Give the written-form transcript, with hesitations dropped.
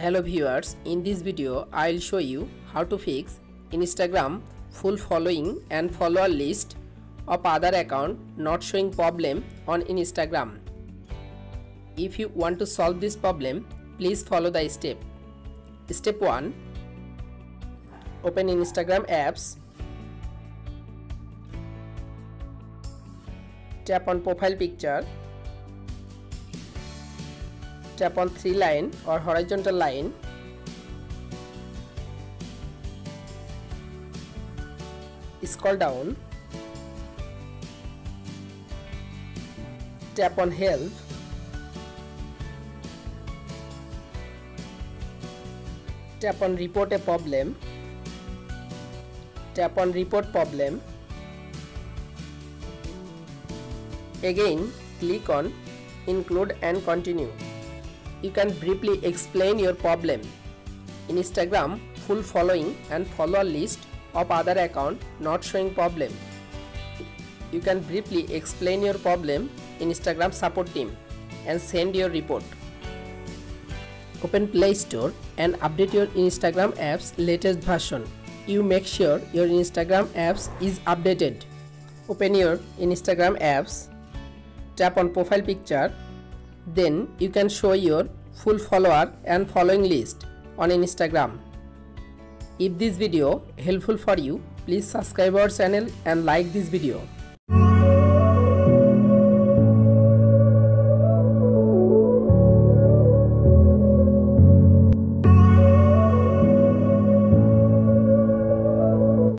Hello viewers, in this video I'll show you how to fix Instagram full following and follower list of other account not showing problem on Instagram. If you want to solve this problem, please follow the step. Step 1. Open Instagram apps. Tap on profile picture. Tap on three line or horizontal line. Scroll down. Tap on help. Tap on report a problem. Tap on report problem. Again, click on include and continue. You can briefly explain your problem. Instagram full following and follower list of other account not showing problem. You can briefly explain your problem in Instagram support team and send your report. Open Play Store and update your Instagram apps latest version. You make sure your Instagram apps is updated. Open your Instagram apps. Tap on profile picture. Then you can show your full follower and following list on Instagram. If this video helpful for you, please subscribe our channel and like this video.